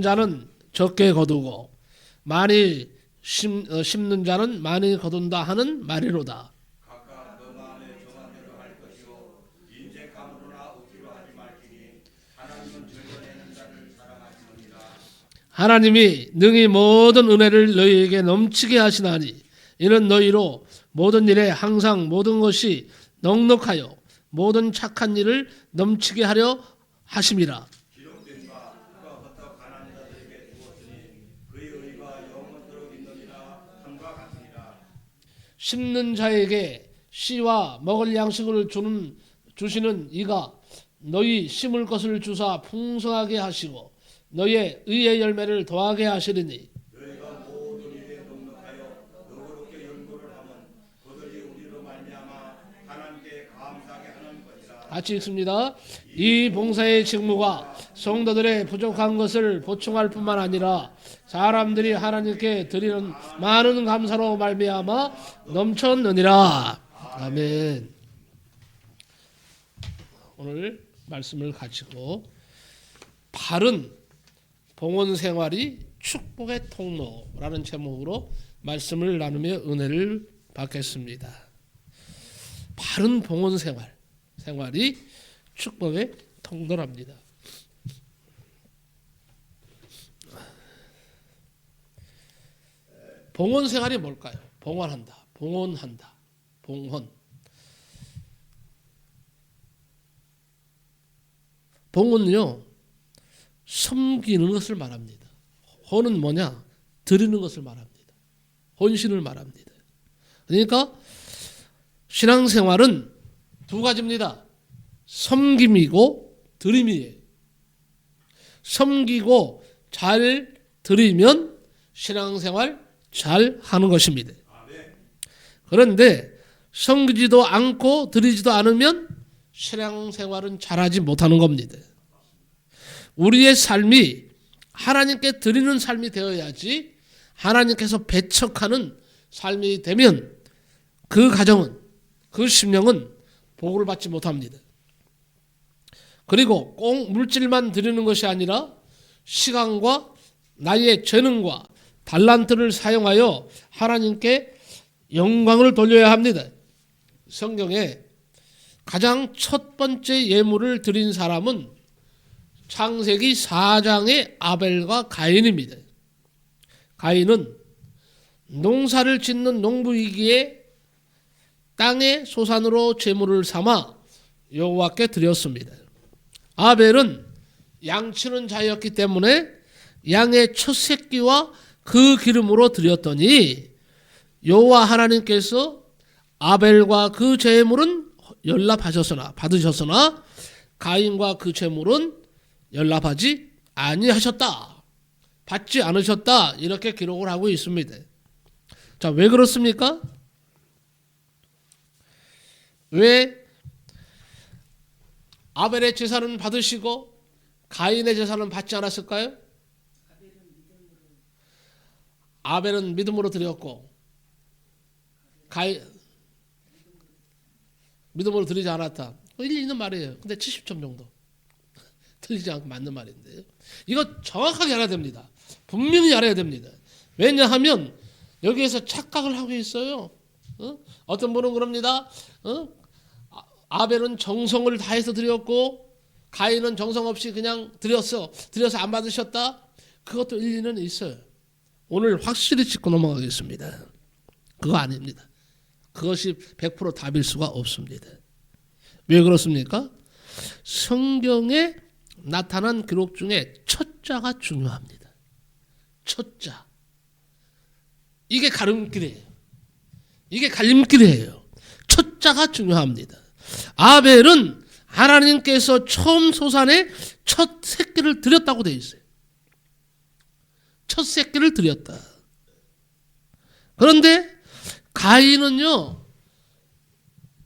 자는 적게 거두고 많이 심는 자는 많이 거둔다 하는 말이로다. 각각 너 마음에 정한 대로 할 것이요 인제 감으로나 억지로 하지 말지니 하나님은 절거내는 자를 사랑하시느니라. 하나님이 능히 모든 은혜를 너희에게 넘치게 하시나니 이는 너희로 모든 일에 항상 모든 것이 넉넉하여 모든 착한 일을 넘치게 하려 하심이라. 기록된 바 그가 헛되어 가난한 자들에게 주었으니 그의 의가 영원토록 있느니라 함과 같으니라. 심는 자에게 씨와 먹을 양식을 주시는 이가 너희 심을 것을 주사 풍성하게 하시고 너희의 의의 열매를 더하게 하시리니 너희가 모든 일에 넉넉하여 너그럽게 연구를 하면 그들이 우리로 말미암아 하나님께 감사하게 하는 것이라. 같이 읽습니다. 이 봉사의 직무가 성도들의 부족한 것을 보충할 뿐만 아니라 사람들이 하나님께 드리는 많은 감사로 말미암아 넘쳤느니라. 아멘. 오늘 말씀을 가지고 바른 봉헌 생활이 축복의 통로라는 제목으로 말씀을 나누며 은혜를 받겠습니다. 바른 봉헌 생활이 축복의 통로랍니다. 봉헌 생활이 뭘까요? 봉헌한다. 봉헌. 봉헌은요, 섬기는 것을 말합니다. 헌은 뭐냐? 드리는 것을 말합니다. 헌신을 말합니다. 그러니까 신앙생활은 두 가지입니다. 섬김이고 드림이에요. 섬기고 잘 드리면 신앙생활 잘 하는 것입니다. 그런데 섬기지도 않고 드리지도 않으면 신앙생활은 잘하지 못하는 겁니다. 우리의 삶이 하나님께 드리는 삶이 되어야지 하나님께서 배척하는 삶이 되면 그 가정은, 그 심령은 복을 받지 못합니다. 그리고 꼭 물질만 드리는 것이 아니라 시간과 나의 재능과 달란트를 사용하여 하나님께 영광을 돌려야 합니다. 성경에 가장 첫 번째 예물을 드린 사람은 창세기 4장의 아벨과 가인입니다. 가인은 농사를 짓는 농부이기에 땅의 소산으로 제물을 삼아 여호와께 드렸습니다. 아벨은 양치는 자였기 때문에 양의 첫 새끼와 그 기름으로 드렸더니 여호와 하나님께서 아벨과 그 제물은 받으셨으나 가인과 그 제물은 연락하지 아니하셨다. 받지 않으셨다. 이렇게 기록을 하고 있습니다. 자, 왜 그렇습니까? 왜 아벨의 제사는 받으시고 가인의 제사는 받지 않았을까요? 아벨은 믿음으로 드렸고 믿음으로 드리지 않았다. 일리 있는 말이에요. 근데 70점 정도. 틀리지 않고 맞는 말인데요. 이거 정확하게 알아야 됩니다. 분명히 알아야 됩니다. 왜냐하면 여기에서 착각을 하고 있어요. 어떤 분은 그럽니다. 아벨은 정성을 다해서 드렸고 가인은 정성 없이 그냥 드려서 안 받으셨다. 그것도 일리는 있어요. 오늘 확실히 짚고 넘어가겠습니다. 그거 아닙니다. 그것이 100% 답일 수가 없습니다. 왜 그렇습니까? 성경에 나타난 기록 중에 첫자가 중요합니다. 첫자. 이게 가름길이에요. 이게 갈림길이에요. 첫자가 중요합니다. 아벨은 하나님께서 처음 소산에 첫 새끼를 드렸다고 되어 있어요. 첫 새끼를 드렸다. 그런데 가인은요,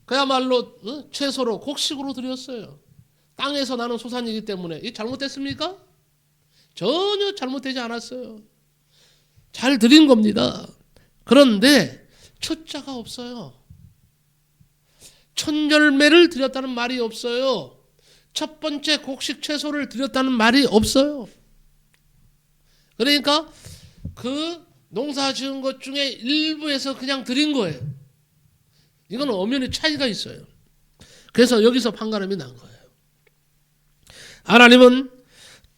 그야말로 채소로 곡식으로 드렸어요. 땅에서 나는 소산이기 때문에. 이게 잘못됐습니까? 전혀 잘못되지 않았어요. 잘 드린 겁니다. 그런데 첫자가 없어요. 첫 열매를 드렸다는 말이 없어요. 첫 번째 곡식 채소를 드렸다는 말이 없어요. 그러니까 그 농사 지은 것 중에 일부에서 그냥 드린 거예요. 이건 엄연히 차이가 있어요. 그래서 여기서 판가름이 난 거예요. 하나님은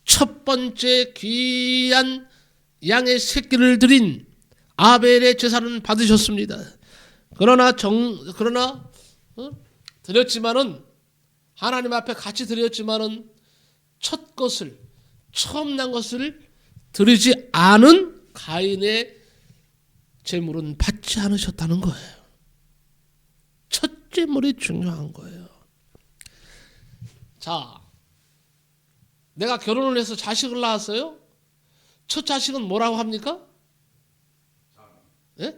첫 번째 귀한 양의 새끼를 드린 아벨의 제사는 받으셨습니다. 그러나 드렸지만은 하나님 앞에 같이 드렸지만은 첫 것을 처음 난 것을 드리지 않은 가인의 제물은 받지 않으셨다는 거예요. 첫 제물이 중요한 거예요. 자, 내가 결혼을 해서 자식을 낳았어요. 첫 자식은 뭐라고 합니까? 예?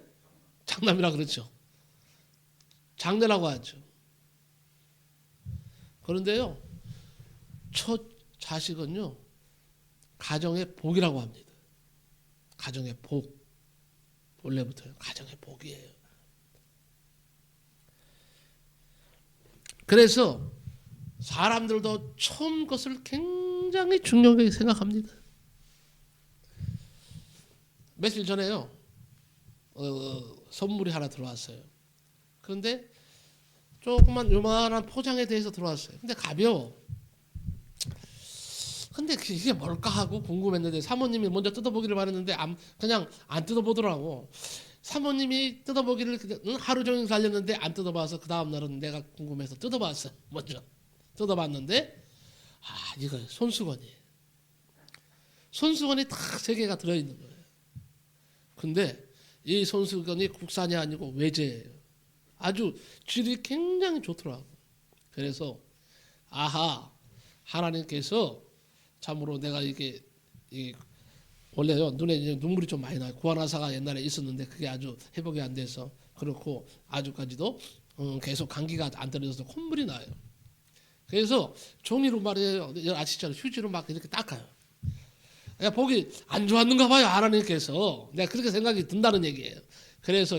장남이라 그렇죠. 장례라고 하죠. 그런데요, 첫 자식은요, 가정의 복이라고 합니다. 가정의 복. 원래부터요, 가정의 복이에요. 그래서 사람들도 처음 것을 굉장히 중요하게 생각합니다. 며칠 전에요, 선물이 하나 들어왔어요. 그런데 조그만 요만한 포장에 대해서 들어왔어요. 근데 가벼워. 근데 이게 뭘까 하고 궁금했는데 사모님이 먼저 뜯어보기를 바랬는데 그냥 안 뜯어보더라고. 사모님이 뜯어보기를 하루 종일 달렸는데 안 뜯어봐서 그 다음 날은 내가 궁금해서 뜯어봤어요. 먼저 뜯어봤는데 이거 손수건이에요. 손수건이 딱 3개가 들어있는 거예요. 근데 이 손수건이 국산이 아니고 외제예요. 아주 질이 굉장히 좋더라고. 그래서 하나님께서 참으로 내가 이게 원래요 눈에 이제 눈물이 좀 많이 나요. 구안화사가 옛날에 있었는데 그게 아주 회복이 안 돼서 그렇고 아주까지도 계속 감기가 안 떨어져서 콧물이 나요. 그래서 종이로 말이에요. 아시잖아요. 휴지로 막 이렇게 닦아요. 내가 보기 안 좋았는가 봐요. 하나님께서. 내가 그렇게 생각이 든다는 얘기예요. 그래서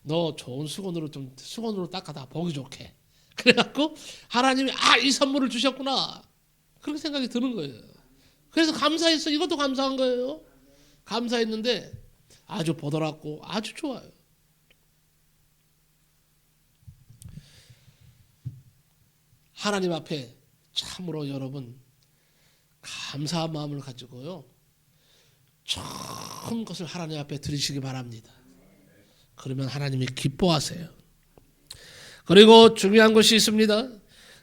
너 좋은 수건으로 닦아다 보기 좋게. 그래갖고 하나님이 이 선물을 주셨구나. 그렇게 생각이 드는 거예요. 그래서 감사했어. 이것도 감사한 거예요. 감사했는데 아주 보드랍고 아주 좋아요. 하나님 앞에 참으로 여러분 감사한 마음을 가지고요. 처음 것을 하나님 앞에 드리시기 바랍니다. 그러면 하나님이 기뻐하세요. 그리고 중요한 것이 있습니다.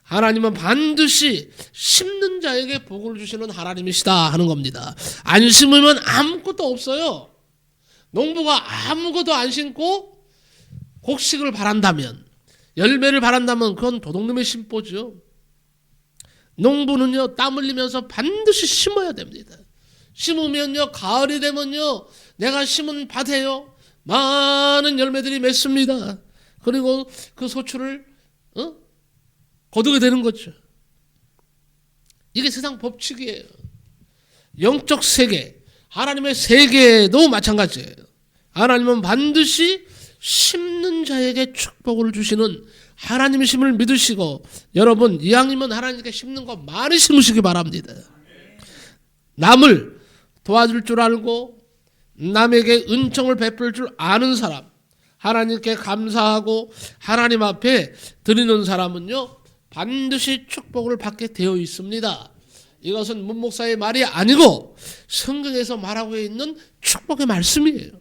하나님은 반드시 심는 자에게 복을 주시는 하나님이시다 하는 겁니다. 안 심으면 아무것도 없어요. 농부가 아무것도 안 심고 곡식을 바란다면, 열매를 바란다면 그건 도둑놈의 심보죠. 농부는요, 땀 흘리면서 반드시 심어야 됩니다. 심으면요, 가을이 되면요, 내가 심은 밭에요, 많은 열매들이 맺습니다. 그리고 그 소출을 거두게 되는 거죠. 이게 세상 법칙이에요. 영적 세계, 하나님의 세계도 마찬가지예요. 하나님은 반드시 심는 자에게 축복을 주시는 하나님이심을 믿으시고, 여러분 이왕이면 하나님께 심는 거 많이 심으시기 바랍니다. 남을 도와줄 줄 알고 남에게 은총을 베풀 줄 아는 사람, 하나님께 감사하고 하나님 앞에 드리는 사람은요, 반드시 축복을 받게 되어 있습니다. 이것은 문 목사의 말이 아니고 성경에서 말하고 있는 축복의 말씀이에요.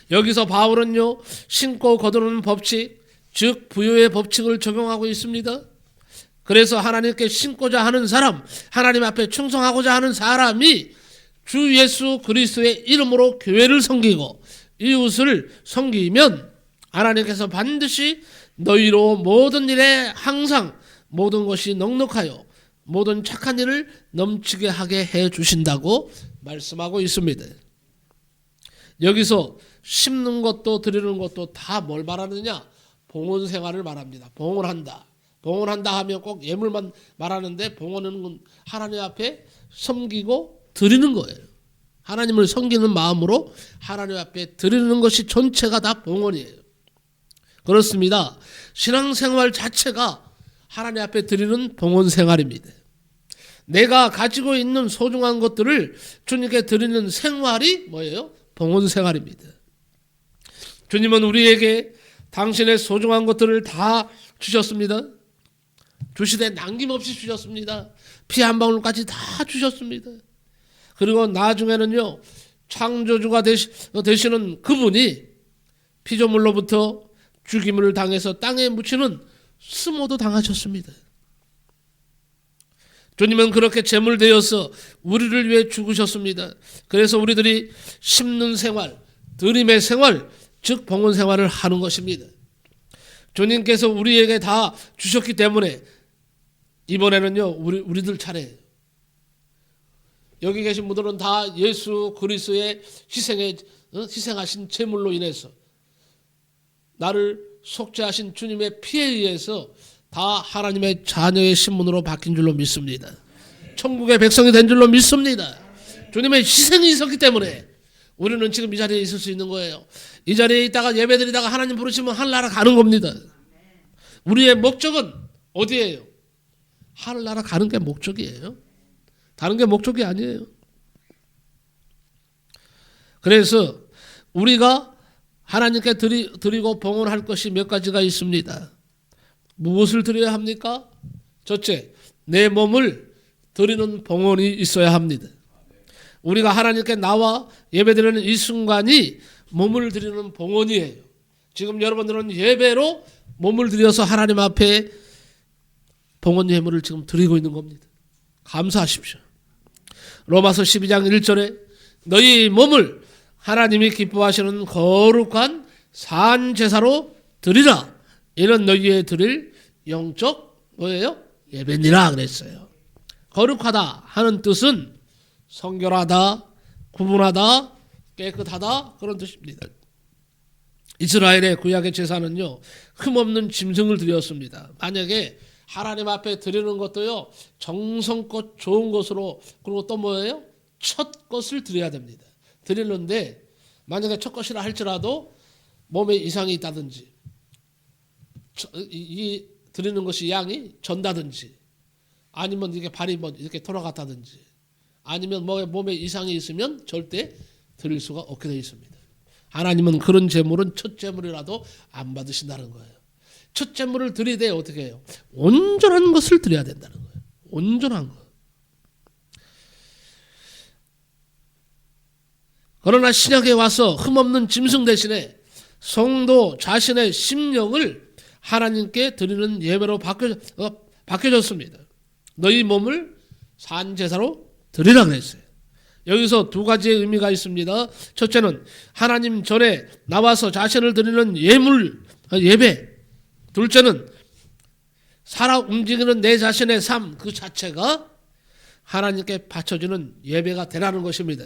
여기서 바울은요, 심고 거두는 법칙, 즉 부요의 법칙을 적용하고 있습니다. 그래서 하나님께 심고자 하는 사람, 하나님 앞에 충성하고자 하는 사람이 주 예수 그리스도의 이름으로 교회를 섬기고 이웃을 섬기면 하나님께서 반드시 너희로 모든 일에 항상 모든 것이 넉넉하여 모든 착한 일을 넘치게 하게 해 주신다고 말씀하고 있습니다. 여기서 심는 것도 드리는 것도 다 뭘 말하느냐? 봉헌 생활을 말합니다. 봉헌한다. 봉헌한다 하면 꼭 예물만 말하는데, 봉헌은 하나님 앞에 섬기고 드리는 거예요. 하나님을 섬기는 마음으로 하나님 앞에 드리는 것이 전체가 다 봉헌이에요. 그렇습니다. 신앙생활 자체가 하나님 앞에 드리는 봉헌 생활입니다. 내가 가지고 있는 소중한 것들을 주님께 드리는 생활이 뭐예요? 봉헌 생활입니다. 주님은 우리에게 당신의 소중한 것들을 다 주셨습니다. 주시되 남김없이 주셨습니다. 피 한 방울까지 다 주셨습니다. 그리고 나중에는요, 창조주가 되시는 그분이 피조물로부터 죽임을 당해서 땅에 묻히는 수모도 당하셨습니다. 주님은 그렇게 제물되어서 우리를 위해 죽으셨습니다. 그래서 우리들이 심는 생활, 드림의 생활, 즉 봉헌 생활을 하는 것입니다. 주님께서 우리에게 다 주셨기 때문에 이번에는요, 우리들 차례예요. 여기 계신 분들은 다 예수 그리스도의 희생하신 제물로 인해서 나를 속죄하신 주님의 피에 의해서 다 하나님의 자녀의 신분으로 바뀐 줄로 믿습니다. 천국의 백성이 된 줄로 믿습니다. 주님의 희생이 있었기 때문에 우리는 지금 이 자리에 있을 수 있는 거예요. 이 자리에 있다가 예배드리다가 하나님 부르시면 하늘나라 가는 겁니다. 우리의 목적은 어디예요? 하늘나라 가는 게 목적이에요. 다른 게 목적이 아니에요. 그래서 우리가 하나님께 드리고 봉헌할 것이 몇 가지가 있습니다. 무엇을 드려야 합니까? 첫째, 내 몸을 드리는 봉헌이 있어야 합니다. 우리가 하나님께 나와 예배드리는 이 순간이 몸을 드리는 봉헌이에요. 지금 여러분들은 예배로 몸을 드려서 하나님 앞에 봉헌 예물을 지금 드리고 있는 겁니다. 감사하십시오. 로마서 12장 1절에 너희 몸을 하나님이 기뻐하시는 거룩한 산 제사로 드리라. 이는 너희의 드릴 영적 뭐예요? 예배니라 그랬어요. 거룩하다 하는 뜻은 성결하다, 구분하다, 깨끗하다 그런 뜻입니다. 이스라엘의 구약의 제사는요, 흠없는 짐승을 드렸습니다. 만약에 하나님 앞에 드리는 것도요, 정성껏 좋은 것으로, 그리고 또 뭐예요? 첫 것을 드려야 됩니다. 드리는데 만약에 첫 것이라 할지라도 몸에 이상이 있다든지 이 드리는 것이 양이 전다든지 아니면 이게 발이 뭐 이렇게 돌아갔다든지 아니면 몸에 이상이 있으면 절대 드릴 수가 없게 되어 있습니다. 하나님은 그런 제물은 첫 제물이라도 안 받으신다는 거예요. 첫 제물을 드리되 어떻게 해요? 온전한 것을 드려야 된다는 거예요. 온전한 것. 그러나 신약에 와서 흠없는 짐승 대신에 성도 자신의 심령을 하나님께 드리는 예배로 바뀌어졌습니다. 너희 몸을 산제사로 드리라 그랬어요. 여기서 두 가지의 의미가 있습니다. 첫째는 하나님 전에 나와서 자신을 드리는 예배. 둘째는 살아 움직이는 내 자신의 삶 그 자체가 하나님께 바쳐지는 예배가 되라는 것입니다.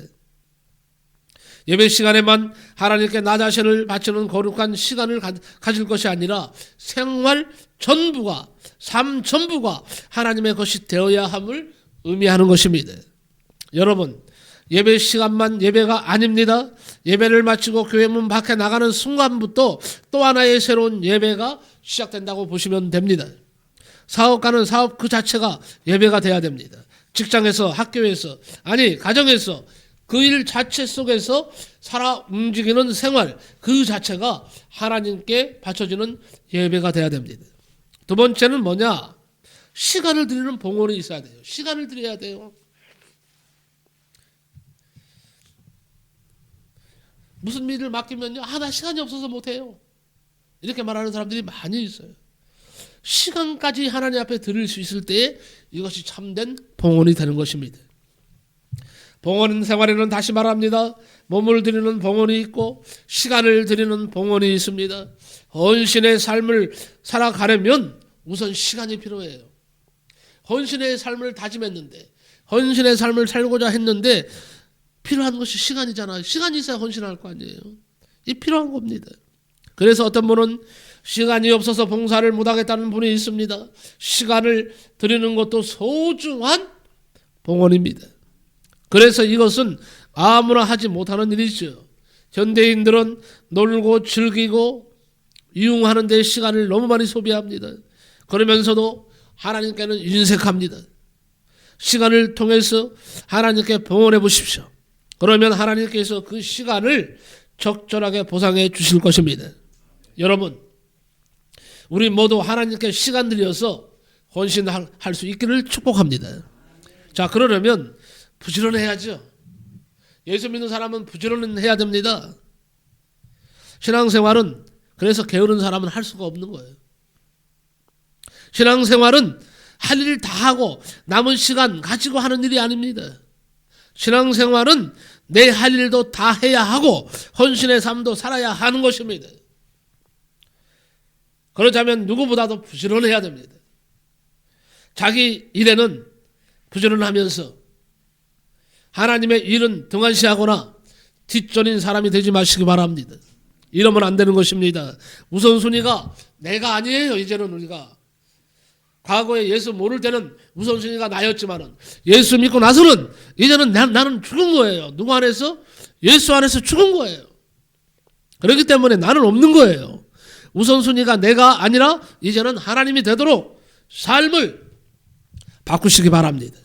예배 시간에만 하나님께 나 자신을 바치는 거룩한 시간을 가질 것이 아니라 생활 전부가, 삶 전부가 하나님의 것이 되어야 함을 의미하는 것입니다. 여러분, 예배 시간만 예배가 아닙니다. 예배를 마치고 교회 문 밖에 나가는 순간부터 또 하나의 새로운 예배가 시작된다고 보시면 됩니다. 사업가는 사업 그 자체가 예배가 돼야 됩니다. 직장에서, 학교에서, 아니 가정에서 그 일 자체 속에서 살아 움직이는 생활 그 자체가 하나님께 바쳐지는 예배가 돼야 됩니다. 두 번째는 뭐냐? 시간을 드리는 봉헌이 있어야 돼요. 시간을 드려야 돼요. 무슨 일을 맡기면요, 나 시간이 없어서 못해요. 이렇게 말하는 사람들이 많이 있어요. 시간까지 하나님 앞에 드릴 수 있을 때에 이것이 참된 봉헌이 되는 것입니다. 봉헌 생활에는 다시 말합니다. 몸을 드리는 봉헌이 있고 시간을 드리는 봉헌이 있습니다. 헌신의 삶을 살아가려면 우선 시간이 필요해요. 헌신의 삶을 다짐했는데, 헌신의 삶을 살고자 했는데 필요한 것이 시간이잖아요. 시간이 있어야 헌신할 거 아니에요. 이 필요한 겁니다. 그래서 어떤 분은 시간이 없어서 봉사를 못하겠다는 분이 있습니다. 시간을 드리는 것도 소중한 봉헌입니다. 그래서 이것은 아무나 하지 못하는 일이죠. 현대인들은 놀고 즐기고 이용하는 데 시간을 너무 많이 소비합니다. 그러면서도 하나님께는 인색합니다. 시간을 통해서 하나님께 봉헌해 보십시오. 그러면 하나님께서 그 시간을 적절하게 보상해 주실 것입니다. 여러분, 우리 모두 하나님께 시간 들여서 헌신할 수 있기를 축복합니다. 자, 그러려면 부지런해야죠. 예수 믿는 사람은 부지런해야 됩니다. 신앙생활은 그래서 게으른 사람은 할 수가 없는 거예요. 신앙생활은 할 일 다 하고 남은 시간 가지고 하는 일이 아닙니다. 신앙생활은 내 할 일도 다 해야 하고 헌신의 삶도 살아야 하는 것입니다. 그렇다면 누구보다도 부지런해야 됩니다. 자기 일에는 부지런하면서 하나님의 일은 등한시하거나 뒷전인 사람이 되지 마시기 바랍니다. 이러면 안 되는 것입니다. 우선순위가 내가 아니에요. 이제는 우리가. 과거에 예수 모를 때는 우선순위가 나였지만은 예수 믿고 나서는 이제는 나는 죽은 거예요. 누구 안에서? 예수 안에서 죽은 거예요. 그렇기 때문에 나는 없는 거예요. 우선순위가 내가 아니라 이제는 하나님이 되도록 삶을 바꾸시기 바랍니다.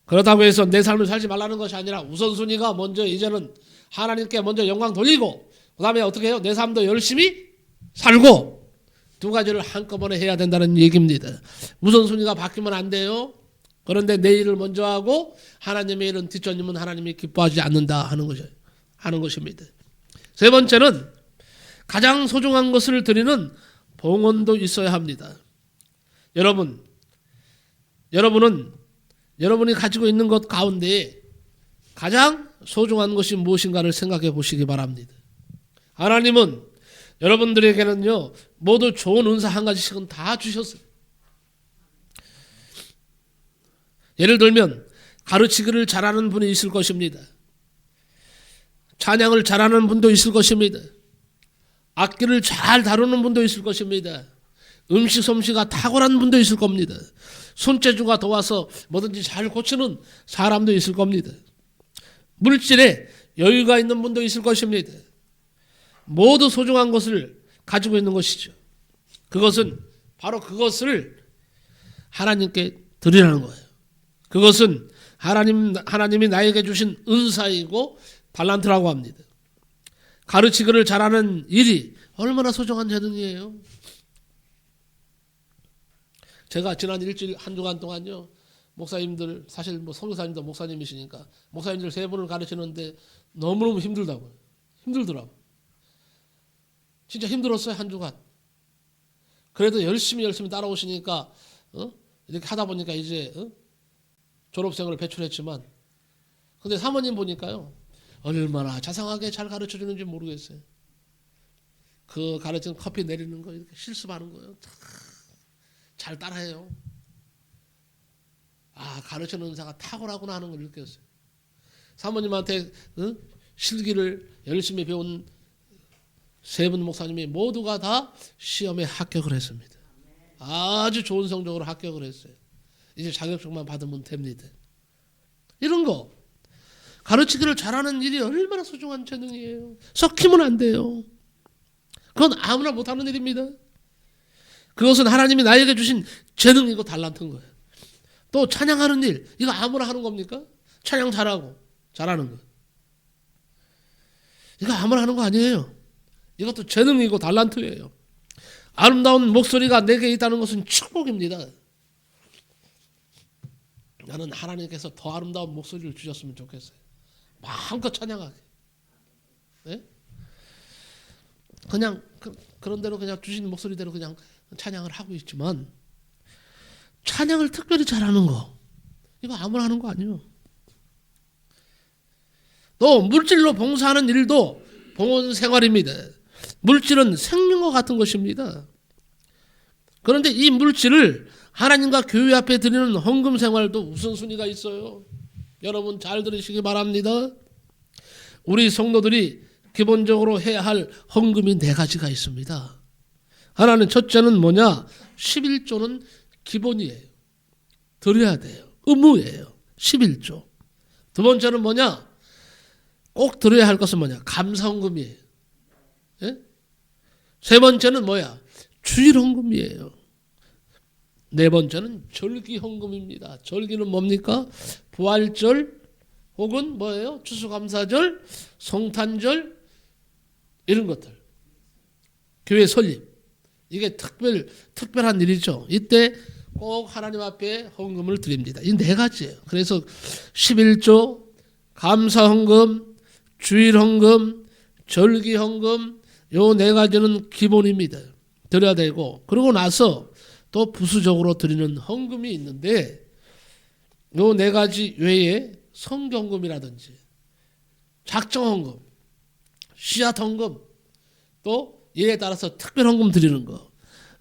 그렇다고 해서 내 삶을 살지 말라는 것이 아니라 우선순위가 먼저 이제는 하나님께 먼저 영광 돌리고 그 다음에 어떻게 해요? 내 삶도 열심히 살고 두 가지를 한꺼번에 해야 된다는 얘기입니다. 우선순위가 바뀌면 안 돼요. 그런데 내 일을 먼저 하고 하나님의 일은 뒷전이면 하나님이 기뻐하지 않는다 하는 것입니다. 세 번째는 가장 소중한 것을 드리는 봉헌도 있어야 합니다. 여러분은 여러분이 가지고 있는 것 가운데 가장 소중한 것이 무엇인가를 생각해 보시기 바랍니다. 하나님은 여러분들에게는요 모두 좋은 은사 한 가지씩은 다 주셨어요. 예를 들면 가르치기를 잘하는 분이 있을 것입니다. 찬양을 잘하는 분도 있을 것입니다. 악기를 잘 다루는 분도 있을 것입니다. 음식 솜씨가 탁월한 분도 있을 겁니다. 손재주가 도와서 뭐든지 잘 고치는 사람도 있을 겁니다. 물질에 여유가 있는 분도 있을 것입니다. 모두 소중한 것을 가지고 있는 것이죠. 그것은 바로 그것을 하나님께 드리라는 거예요. 그것은 하나님이 나에게 주신 은사이고 달란트라고 합니다. 가르치기를 잘하는 일이 얼마나 소중한 재능이에요. 제가 지난 일주일 한 주간 동안요 목사님들 사실 뭐 선교사님도 목사님이시니까 목사님들 세 분을 가르치는데 너무너무 힘들더라고. 진짜 힘들었어요. 한 주간. 그래도 열심히 따라오시니까 이렇게 하다 보니까 이제 졸업생을 배출했지만 근데 사모님 보니까요 얼마나 자상하게 잘 가르쳐주는지 모르겠어요. 그 가르치는 커피 내리는 거 이렇게 실습하는 거예요. 잘 따라해요. 아, 가르치는 은사가 탁월하구나 하는 걸 느꼈어요. 사모님한테 실기를 열심히 배운 세 분 목사님이 모두가 다 시험에 합격을 했습니다. 아주 좋은 성적으로 합격을 했어요. 이제 자격증만 받으면 됩니다. 이런 거 가르치기를 잘하는 일이 얼마나 소중한 재능이에요. 섞이면 안 돼요. 그건 아무나 못하는 일입니다. 그것은 하나님이 나에게 주신 재능이고 달란트인 거예요. 또 찬양하는 일, 이거 아무나 하는 겁니까? 찬양 잘하는 거. 이거 아무나 하는 거 아니에요. 이것도 재능이고 달란트예요. 아름다운 목소리가 내게 있다는 것은 축복입니다. 나는 하나님께서 더 아름다운 목소리를 주셨으면 좋겠어요. 마음껏 찬양하게. 네? 그냥 그런 대로 그냥 주신 목소리대로 그냥 찬양을 하고 있지만 찬양을 특별히 잘하는 거 이거 아무나 하는 거 아니에요. 또 물질로 봉사하는 일도 봉헌 생활입니다. 물질은 생명과 같은 것입니다. 그런데 이 물질을 하나님과 교회 앞에 드리는 헌금 생활도 우선순위가 있어요. 여러분 잘 들으시기 바랍니다. 우리 성도들이 기본적으로 해야 할 헌금이 4가지가 있습니다. 하나는 첫째는 뭐냐? 11조는 기본이에요. 드려야 돼요. 의무예요. 11조. 두 번째는 뭐냐? 꼭 드려야 할 것은 뭐냐? 감사헌금이에요. 예? 세 번째는 뭐야? 주일헌금이에요. 네 번째는 절기헌금입니다. 절기는 뭡니까? 부활절 혹은 뭐예요? 추수감사절, 성탄절 이런 것들. 교회 설립. 이게 특별한 일이죠. 이때 꼭 하나님 앞에 헌금을 드립니다. 이 네 가지예요. 그래서 11조, 감사헌금, 주일헌금, 절기헌금 요 네 가지는 기본입니다. 드려야 되고 그러고 나서 또 부수적으로 드리는 헌금이 있는데 요 네 가지 외에 성경금이라든지 작정헌금, 씨앗헌금 또 이에 따라서 특별헌금 드리는 거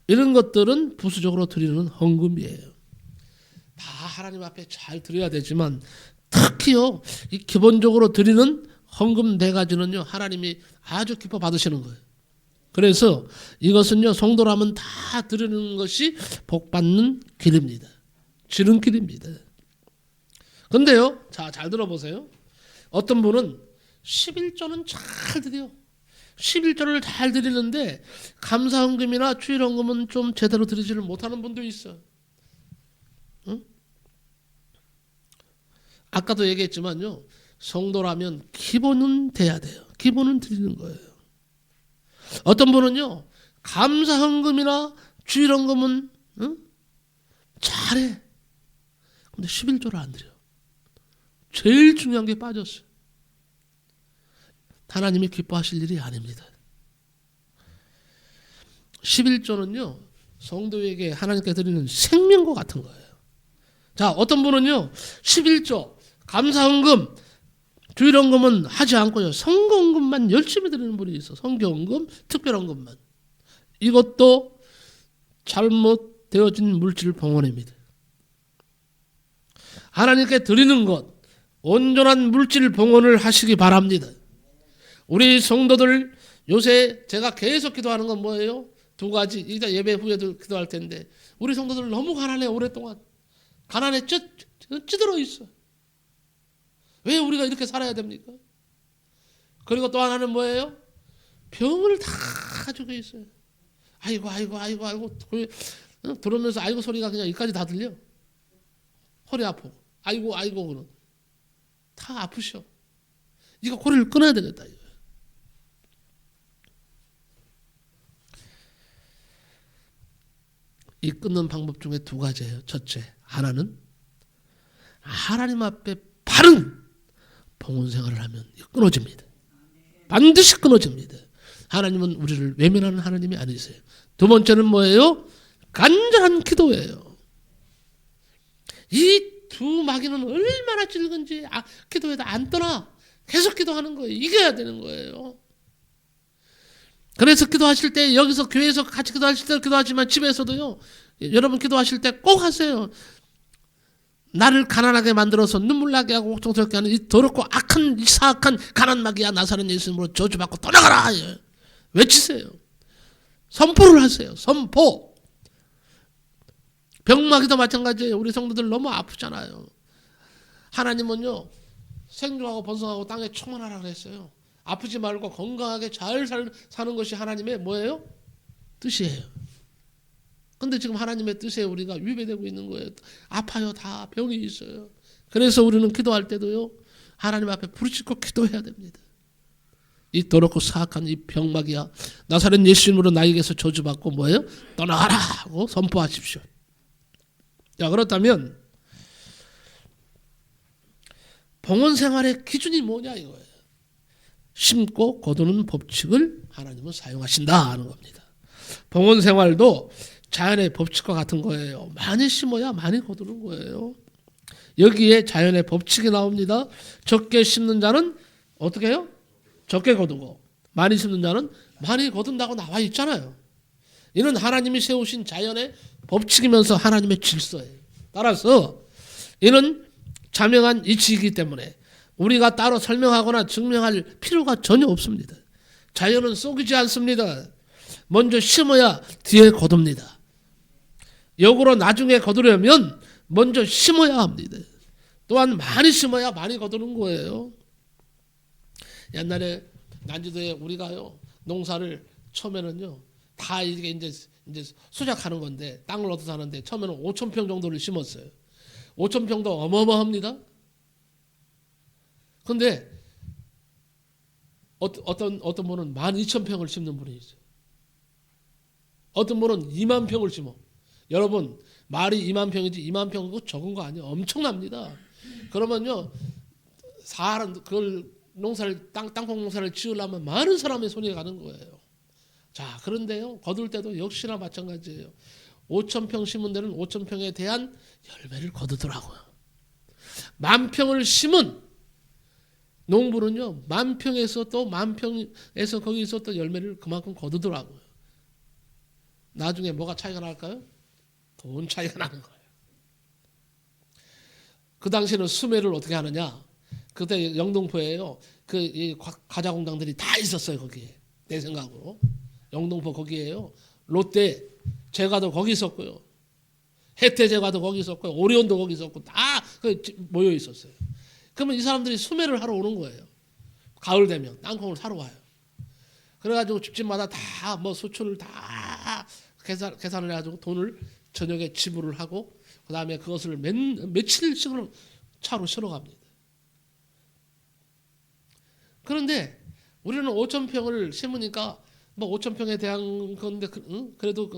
이런 것들은 부수적으로 드리는 헌금이에요. 다 하나님 앞에 잘 드려야 되지만 특히요 이 기본적으로 드리는 헌금 네 가지는요 하나님이 아주 기뻐 받으시는 거예요. 그래서 이것은요 성도라면 다 드리는 것이 복받는 길입니다. 지름길입니다. 근데요 잘 들어보세요. 어떤 분은 11조는 잘 드려요. 11조를 잘 드리는데 감사헌금이나 주일헌금은 좀 제대로 드리지를 못하는 분도 있어. 응? 아까도 얘기했지만요. 성도라면 기본은 돼야 돼요. 기본은 드리는 거예요. 어떤 분은요. 감사헌금이나 주일헌금은 잘해. 근데 11조를 안 드려. 제일 중요한 게 빠졌어요. 하나님이 기뻐하실 일이 아닙니다. 11조는요. 성도에게 하나님께 드리는 생명과 같은 거예요. 자, 어떤 분은요. 11조, 감사헌금, 주일헌금은 하지 않고요. 성경헌금만 열심히 드리는 분이 있어. 성경헌금, 특별헌금만. 이것도 잘못되어진 물질 봉헌입니다. 하나님께 드리는 것, 온전한 물질 봉헌을 하시기 바랍니다. 우리 성도들 요새 제가 계속 기도하는 건 뭐예요? 두 가지. 이따 예배 후에도 기도할 텐데 우리 성도들 너무 가난해. 오랫동안 가난에 찌들어 있어. 왜 우리가 이렇게 살아야 됩니까? 그리고 또 하나는 뭐예요? 병을 다 가지고 있어요. 아이고 들으면서 아이고 소리가 그냥 여기까지 다 들려. 허리 아프고 아이고 그는 다 아프셔. 이거 고리를 끊어야 되겠다. 이거. 이 끊는 방법 중에 두 가지예요. 첫째, 하나는 하나님 앞에 바른 봉헌 생활을 하면 끊어집니다. 반드시 끊어집니다. 하나님은 우리를 외면하는 하나님이 아니세요. 두 번째는 뭐예요? 간절한 기도예요. 이 두 마귀는 얼마나 찔근지 기도해도 안 떠나. 계속 기도하는 거예요. 이겨야 되는 거예요. 그래서 기도하실 때 여기서 교회에서 같이 기도하실 때 기도하지만 집에서도요. 여러분 기도하실 때 꼭 하세요. 나를 가난하게 만들어서 눈물 나게 하고 고통스럽게 하는 이 더럽고 악한 이 사악한 가난마귀야 나사렛 예수님으로 저주받고 떠나가라. 외치세요. 선포를 하세요. 선포. 병마귀도 마찬가지예요. 우리 성도들 너무 아프잖아요. 하나님은요. 생존하고 번성하고 땅에 충만하라 그랬어요. 아프지 말고 건강하게 잘 사는 것이 하나님의 뭐예요? 뜻이에요. 근데 지금 하나님의 뜻에 우리가 위배되고 있는 거예요. 아파요. 다 병이 있어요. 그래서 우리는 기도할 때도요. 하나님 앞에 부르짖고 기도해야 됩니다. 이 더럽고 사악한 이 병마귀야 나사렛 예수님으로 나에게서 저주받고 뭐예요? 떠나가라 하고 선포하십시오. 자, 그렇다면 봉헌 생활의 기준이 뭐냐 이거예요. 심고 거두는 법칙을 하나님은 사용하신다 하는 겁니다. 봉헌 생활도 자연의 법칙과 같은 거예요. 많이 심어야 많이 거두는 거예요. 여기에 자연의 법칙이 나옵니다. 적게 심는 자는 어떻게 해요? 적게 거두고 많이 심는 자는 많이 거둔다고 나와 있잖아요. 이는 하나님이 세우신 자연의 법칙이면서 하나님의 질서예요. 따라서 이는 자명한 이치이기 때문에 우리가 따로 설명하거나 증명할 필요가 전혀 없습니다. 자연은 속이지 않습니다. 먼저 심어야 뒤에 거둡니다. 역으로 나중에 거두려면 먼저 심어야 합니다. 또한 많이 심어야 많이 거두는 거예요. 옛날에 난지도에 우리가요 농사를 처음에는요 다 이게 이제 이제 수작하는 건데 땅을 얻어서 하는데 처음에는 5,000평 정도를 심었어요. 5,000평도 어마어마합니다. 근데 어떤 분은 12,000평을 심는 분이 있어요. 어떤 분은 2만 평을 심어. 여러분 말이 2만 평이지 2만 평 그거 적은 거 아니에요. 엄청납니다. 그러면요 사람 그걸 농사를 땅콩 농사를 지으려면 많은 사람의 손이 가는 거예요. 자 그런데요 거둘 때도 역시나 마찬가지예요. 5,000평 심은 데는 5,000평에 대한 열매를 거두더라고요. 10,000평을 심은 농부는요 10,000평에서 또 10,000평에서 거기서 또 열매를 그만큼 거두더라고요. 나중에 뭐가 차이가 날까요? 돈 차이가 나는 거예요. 그 당시에는 수매를 어떻게 하느냐? 그때 영등포에요. 그 과자 공장들이 다 있었어요 거기에. 내 생각으로 영등포 거기에요. 롯데 제과도 거기 있었고요. 혜태 제과도 거기 있었고요. 오리온도 거기 있었고 다 모여 있었어요. 그러면 이 사람들이 수매를 하러 오는 거예요. 가을 되면 땅콩을 사러 와요. 그래가지고 집집마다 다 뭐 수출을 다 계산을 해가지고 돈을 저녁에 지불을 하고 그 다음에 그것을 며칠씩을 차로 실어갑니다. 그런데 우리는 5,000평을 심으니까 뭐 5,000평에 대한 건데 그래도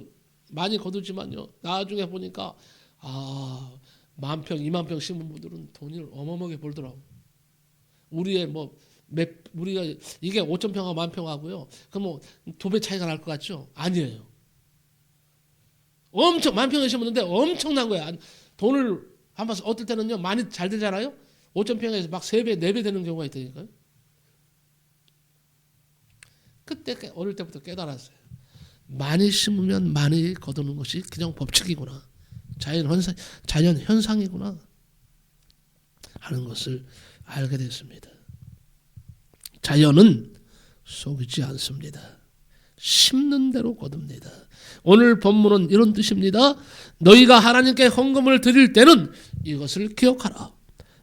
많이 거두지만요. 나중에 보니까 10,000평, 20,000평 심은 분들은 돈을 어마어마하게 벌더라고. 우리가 이게 5,000평하고 10,000평하고요. 그럼 뭐 2배 차이가 날 것 같죠? 아니에요. 엄청 10,000평을 심었는데 엄청난 거야. 돈을 한번 어떨 때는요 많이 잘 되잖아요. 5,000평에서 막 3배, 4배 되는 경우가 있다니까요. 그때 어릴 때부터 깨달았어요. 많이 심으면 많이 거두는 것이 그냥 법칙이구나. 자연 현상이구나 하는 것을 알게 됐습니다. 자연은 속이지 않습니다. 심는 대로 거둡니다. 오늘 본문은 이런 뜻입니다. 너희가 하나님께 헌금을 드릴 때는 이것을 기억하라.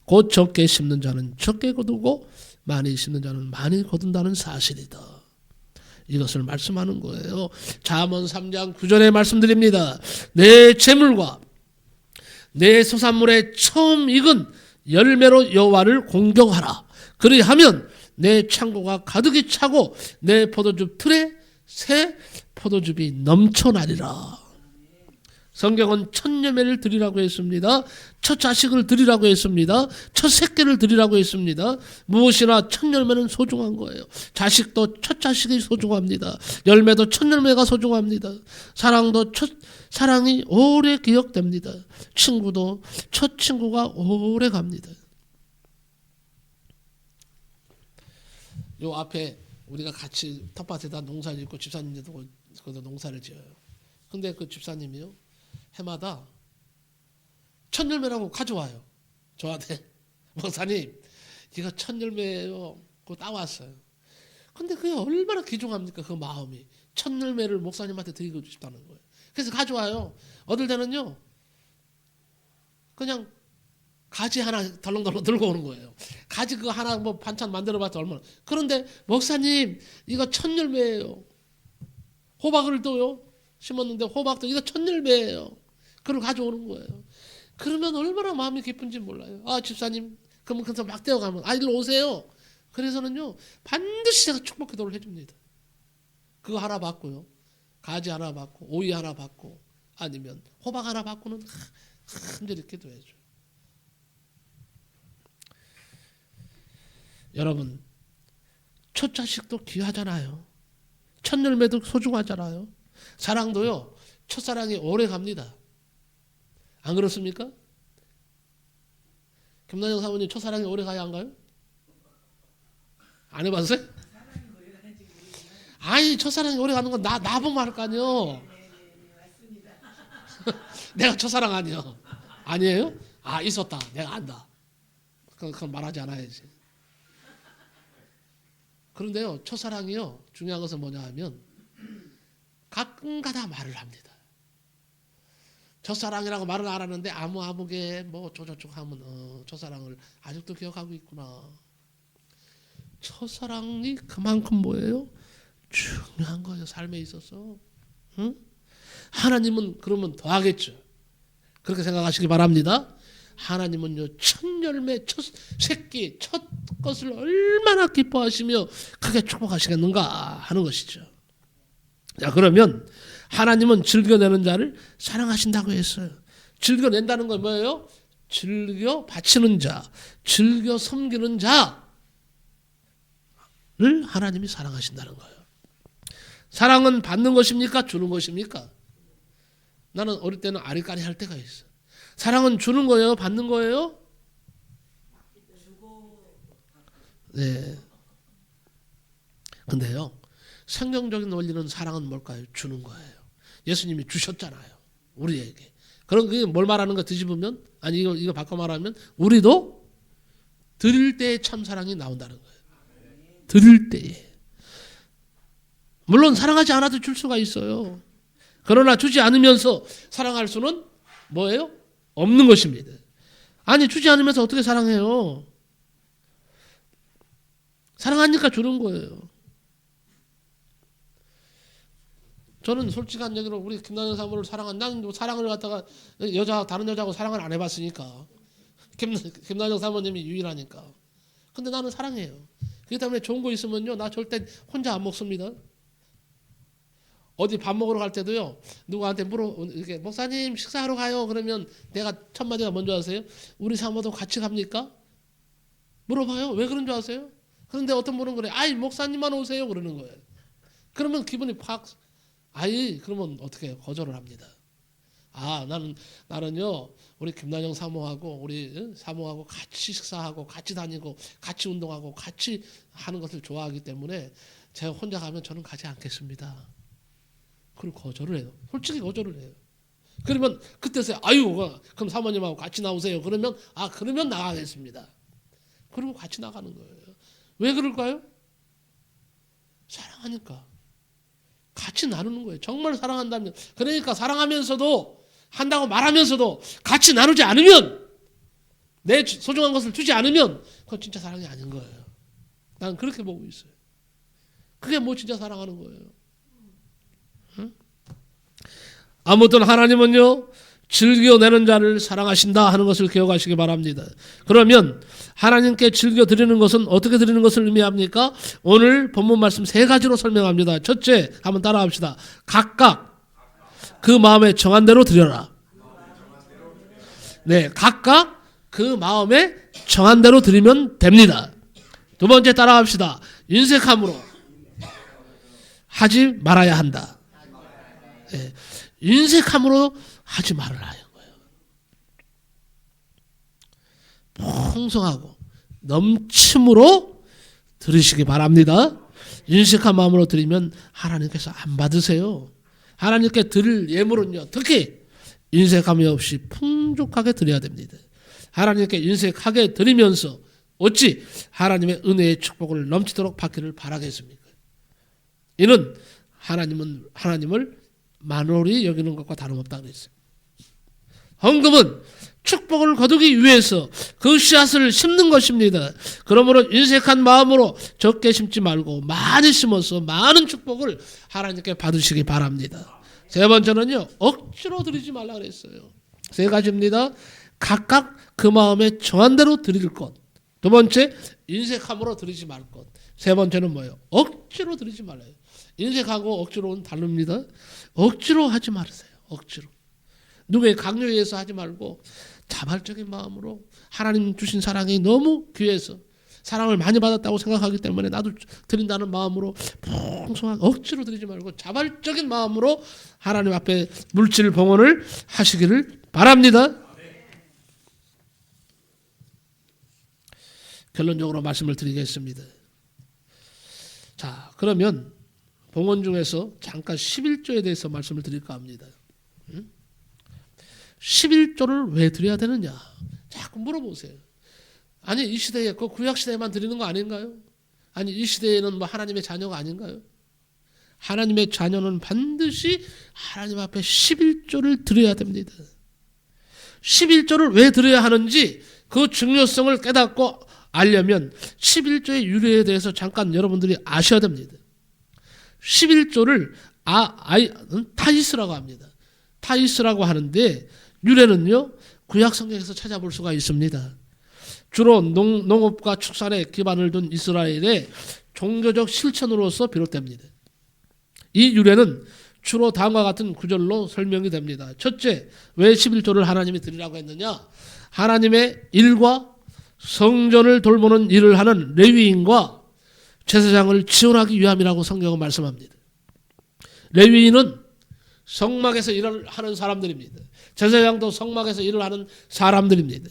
곧 적게 심는 자는 적게 거두고 많이 심는 자는 많이 거둔다는 사실이다. 이것을 말씀하는 거예요. 잠언 3장 9절에 말씀드립니다. 내 재물과 내 소산물의 처음 익은 열매로 여호와를 공경하라. 그리하면 내 창고가 가득히 차고 내 포도즙 틀에 새 포도즙이 넘쳐나리라. 성경은 첫 열매를 드리라고 했습니다. 첫 자식을 드리라고 했습니다. 첫 새끼를 드리라고 했습니다. 무엇이나 첫 열매는 소중한 거예요. 자식도 첫 자식이 소중합니다. 열매도 첫 열매가 소중합니다. 사랑도 첫 사랑이 오래 기억됩니다. 친구도 첫 친구가 오래 갑니다. 요 앞에 우리가 같이 텃밭에다 농사를 짓고 집사님도 거기서 농사를 지어요. 근데 그 집사님이요 해마다 첫 열매라고 가져와요. 저한테 목사님 이거 첫 열매예요. 그거 따왔어요. 근데 그게 얼마나 귀중합니까? 그 마음이 첫 열매를 목사님한테 드리고 싶다는 거예요. 그래서 가져와요. 어떨 때는요 그냥 가지 하나 덜렁덜렁 들고 오는 거예요. 가지 그거 하나 뭐 반찬 만들어봤자 얼마나. 그런데 목사님 이거 첫 열매예요. 호박을 또요 심었는데 호박도 이거 첫 열매예요. 그걸 가져오는 거예요. 그러면 얼마나 마음이 기쁜지 몰라요. 집사님 그러면 그래서 막 떼어가면 일로 오세요. 그래서는요 반드시 제가 축복 기도를 해줍니다. 그거 하나 받고요. 가지 하나 받고 오이 하나 받고 아니면 호박 하나 받고는 간절히 기도해줘요. 여러분 첫 자식도 귀하잖아요. 첫 열매도 소중하잖아요. 사랑도요 첫사랑이 오래 갑니다. 안 그렇습니까? 김나영 사모님 첫사랑이 오래 가야 안 가요? 안 해봤어요? 아니 첫사랑이 오래 가는 건 나 보면 할 거 아니에요. 내가 첫사랑 아니요. 아니에요? 있었다. 내가 안다. 그건 말하지 않아야지. 그런데요 첫사랑이요 중요한 것은 뭐냐 하면 가끔가다 말을 합니다. 첫사랑이라고 말을 안 하는데 아무개 뭐 저저쪽 하면 첫사랑을 아직도 기억하고 있구나. 첫사랑이 그만큼 뭐예요? 중요한 거예요. 삶에 있어서. 응? 하나님은 그러면 더 하겠죠. 그렇게 생각하시기 바랍니다. 하나님은요, 첫 열매, 첫 새끼, 첫 것을 얼마나 기뻐하시며 크게 축복하시겠는가 하는 것이죠. 자, 그러면 하나님은 즐겨내는 자를 사랑하신다고 했어요. 즐겨낸다는 건 뭐예요? 즐겨 바치는 자, 즐겨 섬기는 자를 하나님이 사랑하신다는 거예요. 사랑은 받는 것입니까? 주는 것입니까? 나는 어릴 때는 아리까리 할 때가 있어. 사랑은 주는 거예요? 받는 거예요? 네. 근데요, 성경적인 원리는 사랑은 뭘까요? 주는 거예요. 예수님이 주셨잖아요, 우리에게. 그럼 그게 뭘 말하는 거 뒤집으면, 아니 이거 바꿔 말하면 우리도 드릴 때에 참 사랑이 나온다는 거예요. 드릴 때에. 물론 사랑하지 않아도 줄 수가 있어요. 그러나 주지 않으면서 사랑할 수는 뭐예요? 없는 것입니다. 아니, 주지 않으면서 어떻게 사랑해요? 사랑하니까 주는 거예요. 저는 솔직한 얘기로 우리 김남정 사모를 나는 사랑을 갖다가 다른 여자하고 사랑을 안 해봤으니까. 김남정 사모님이 유일하니까. 근데 나는 사랑해요. 그렇기 때문에 좋은 거 있으면요, 나 절대 혼자 안 먹습니다. 어디 밥 먹으러 갈 때도요, 누구한테 이렇게 목사님 식사하러 가요. 그러면 내가 첫 마디가 뭔지 아세요? 우리 사모도 같이 갑니까? 물어봐요. 왜 그런 줄 아세요? 그런데 어떤 분은 그래, 아이 목사님만 오세요. 그러는 거예요. 그러면 기분이 팍, 그러면 어떻게 해요? 거절을 합니다. 나는요, 우리 김난영 사모하고 우리 사모하고 같이 식사하고 같이 다니고 같이 운동하고 같이 하는 것을 좋아하기 때문에 제가 혼자 가면 저는 가지 않겠습니다. 그걸 거절을 해요. 솔직히 거절을 해요. 그러면 그때서야 그럼 사모님하고 같이 나오세요. 그러면 그러면 나가겠습니다. 그리고 같이 나가는 거예요. 왜 그럴까요? 사랑하니까. 같이 나누는 거예요. 정말 사랑한다면. 그러니까 사랑하면서도 한다고 말하면서도 같이 나누지 않으면, 내 소중한 것을 주지 않으면 그건 진짜 사랑이 아닌 거예요. 난 그렇게 보고 있어요. 그게 뭐 진짜 사랑하는 거예요. 응? 아무튼 하나님은요, 즐겨내는 자를 사랑하신다 하는 것을 기억하시기 바랍니다. 그러면 하나님께 즐겨드리는 것은 어떻게 드리는 것을 의미합니까? 오늘 본문 말씀 3가지로 설명합니다. 첫째, 한번 따라합시다. 각각 그 마음에 정한 대로 드려라. 네, 각각 그 마음에 정한 대로 드리면 됩니다. 두 번째, 따라합시다. 인색함으로 하지 말아야 한다. 네, 인색함으로 하지 말아야 하는 거예요. 풍성하고 넘침으로 드리시기 바랍니다. 인색한 마음으로 드리면 하나님께서 안 받으세요. 하나님께 드릴 예물은요, 특히 인색함이 없이 풍족하게 드려야 됩니다. 하나님께 인색하게 드리면서 어찌 하나님의 은혜의 축복을 넘치도록 받기를 바라겠습니까? 이는 하나님을 만홀히 여기는 것과 다름없다고 그랬어요. 헌금은 축복을 거두기 위해서 그 씨앗을 심는 것입니다. 그러므로 인색한 마음으로 적게 심지 말고 많이 심어서 많은 축복을 하나님께 받으시기 바랍니다. 세 번째는요, 억지로 드리지 말라 그랬어요. 3가지입니다. 각각 그 마음에 정한 대로 드릴 것. 두 번째, 인색함으로 드리지 말 것. 세 번째는 뭐예요? 억지로 드리지 말아요. 인색하고 억지로는 다릅니다. 억지로 하지 말으세요. 억지로. 누구의 강요에 의해서 하지 말고 자발적인 마음으로, 하나님 주신 사랑이 너무 귀해서 사랑을 많이 받았다고 생각하기 때문에 나도 드린다는 마음으로 풍성하게 억지로 드리지 말고 자발적인 마음으로 하나님 앞에 물질 봉헌을 하시기를 바랍니다. 결론적으로 말씀을 드리겠습니다. 자, 그러면 봉헌 중에서 잠깐 11조에 대해서 말씀을 드릴까 합니다. 11조를 왜 드려야 되느냐? 자꾸 물어보세요. 아니, 이 시대에, 그 구약시대에만 드리는 거 아닌가요? 아니, 이 시대에는 뭐 하나님의 자녀가 아닌가요? 하나님의 자녀는 반드시 하나님 앞에 11조를 드려야 됩니다. 11조를 왜 드려야 하는지 그 중요성을 깨닫고 알려면 11조의 유래에 대해서 잠깐 여러분들이 아셔야 됩니다. 11조를 타시스라고 합니다. 타이스라고 하는데 유래는요 구약 성경에서 찾아볼 수가 있습니다. 주로 농업과 축산에 기반을 둔 이스라엘의 종교적 실천으로서 비롯됩니다. 이 유래는 주로 다음과 같은 구절로 설명이 됩니다. 첫째, 왜 11조를 하나님이 드리라고 했느냐? 하나님의 일과 성전을 돌보는 일을 하는 레위인과 제사장을 지원하기 위함이라고 성경은 말씀합니다. 레위인은 성막에서 일을 하는 사람들입니다. 제사장도 성막에서 일을 하는 사람들입니다.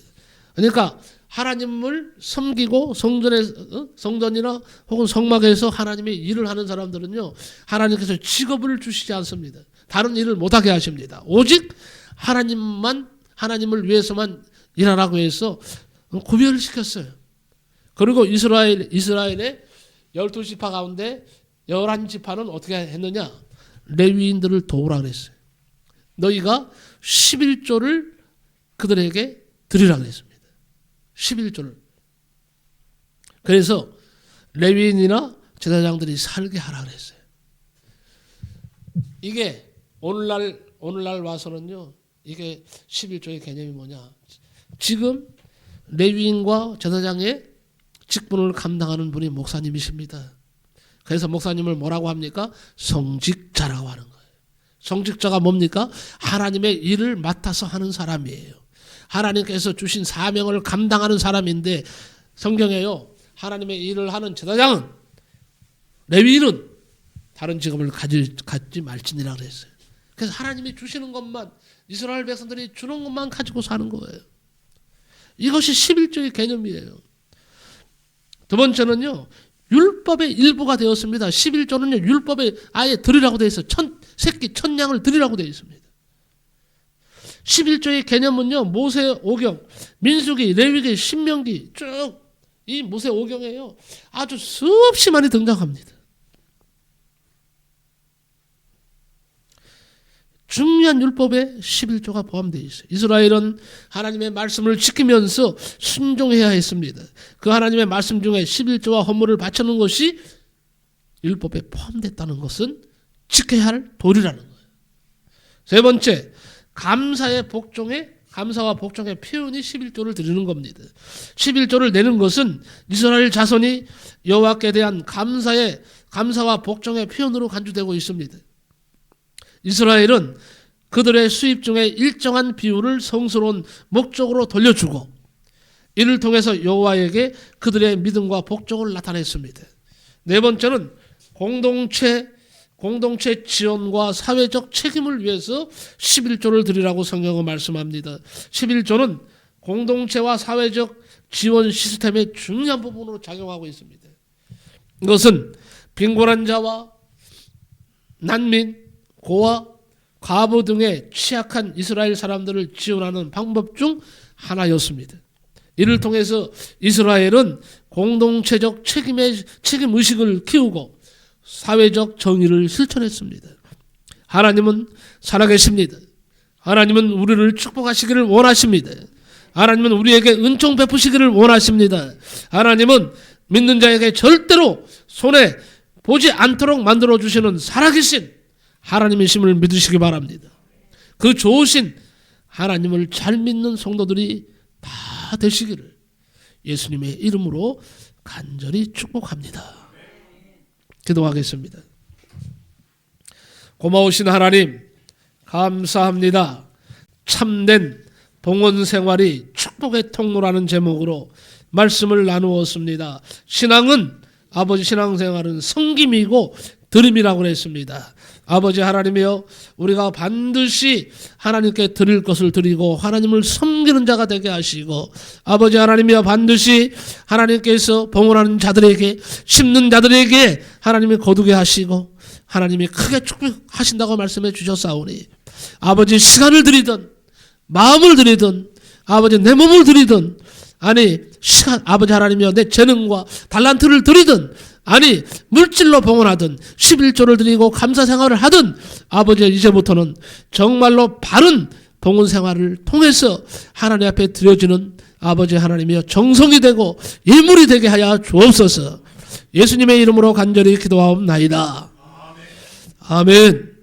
그러니까 하나님을 섬기고 성전이나 혹은 성막에서 하나님의 일을 하는 사람들은요, 하나님께서 직업을 주시지 않습니다. 다른 일을 못하게 하십니다. 오직 하나님을 위해서만 일하라고 해서 구별을 시켰어요. 그리고 이스라엘의 12지파 가운데 11지파는 어떻게 했느냐? 레위인들을 도우라 그랬어요. 너희가 11조를 그들에게 드리라 그랬습니다. 11조를. 그래서 레위인이나 제사장들이 살게 하라 그랬어요. 이게 오늘날 와서는요, 이게 11조의 개념이 뭐냐? 지금 레위인과 제사장의 직분을 감당하는 분이 목사님이십니다. 그래서 목사님을 뭐라고 합니까? 성직자라고 하는 거예요. 성직자가 뭡니까? 하나님의 일을 맡아서 하는 사람이에요. 하나님께서 주신 사명을 감당하는 사람인데, 성경에요, 하나님의 일을 하는 제사장은, 레위인은 다른 직업을 갖지 말지니라 그랬어요. 그래서 하나님이 주시는 것만, 이스라엘 백성들이 주는 것만 가지고 사는 거예요. 이것이 11조의 개념이에요. 두 번째는요, 율법의 일부가 되었습니다. 11조는요, 율법에 아예 드리라고 되어 있어요. 새끼 천냥을 드리라고 되어 있습니다. 11조의 개념은요, 모세 오경, 민수기, 레위기, 신명기 쭉 이 모세 오경에요, 아주 수없이 많이 등장합니다. 중요한 율법에 11조가 포함되어 있어요. 이스라엘은 하나님의 말씀을 지키면서 순종해야 했습니다. 그 하나님의 말씀 중에 11조와 헌물을 바치는 것이 율법에 포함됐다는 것은 지켜야 할 도리라는 거예요. 세 번째, 감사와 복종의 표현이 11조를 드리는 겁니다. 11조를 내는 것은 이스라엘 자손이 여호와께 대한 감사와 복종의 표현으로 간주되고 있습니다. 이스라엘은 그들의 수입 중에 일정한 비율을 성스러운 목적으로 돌려주고, 이를 통해서 여호와에게 그들의 믿음과 복종을 나타냈습니다. 네 번째는 공동체 지원과 사회적 책임을 위해서 11조를 드리라고 성경은 말씀합니다. 11조는 공동체와 사회적 지원 시스템의 중요한 부분으로 작용하고 있습니다. 이것은 빈곤한 자와 난민, 고아, 과부 등의 취약한 이스라엘 사람들을 지원하는 방법 중 하나였습니다. 이를 통해서 이스라엘은 공동체적 책임의식을 키우고 사회적 정의를 실천했습니다. 하나님은 살아계십니다. 하나님은 우리를 축복하시기를 원하십니다. 하나님은 우리에게 은총 베푸시기를 원하십니다. 하나님은 믿는 자에게 절대로 손해 보지 않도록 만들어주시는 살아계신 하나님이심을 믿으시기 바랍니다. 그 좋으신 하나님을 잘 믿는 성도들이 다 되시기를 예수님의 이름으로 간절히 축복합니다. 기도하겠습니다. 고마우신 하나님, 감사합니다. 참된 봉헌 생활이 축복의 통로라는 제목으로 말씀을 나누었습니다. 신앙은, 아버지 신앙생활은 섬김이고 드림이라고 그랬습니다. 아버지 하나님이여, 우리가 반드시 하나님께 드릴 것을 드리고 하나님을 섬기는 자가 되게 하시고, 아버지 하나님이여, 반드시 하나님께서 봉헌하는 자들에게, 심는 자들에게 하나님이 거두게 하시고 하나님이 크게 축복하신다고 말씀해 주셨사오니, 아버지 시간을 드리든 마음을 드리든 아버지 내 몸을 드리든, 아니 아버지 하나님이여, 내 재능과 달란트를 드리든, 아니 물질로 봉헌하든 11조를 드리고 감사 생활을 하든, 아버지 이제부터는 정말로 바른 봉헌 생활을 통해서 하나님 앞에 드려지는 아버지 하나님이여 정성이 되고 예물이 되게 하여 주옵소서. 예수님의 이름으로 간절히 기도하옵나이다. 아멘.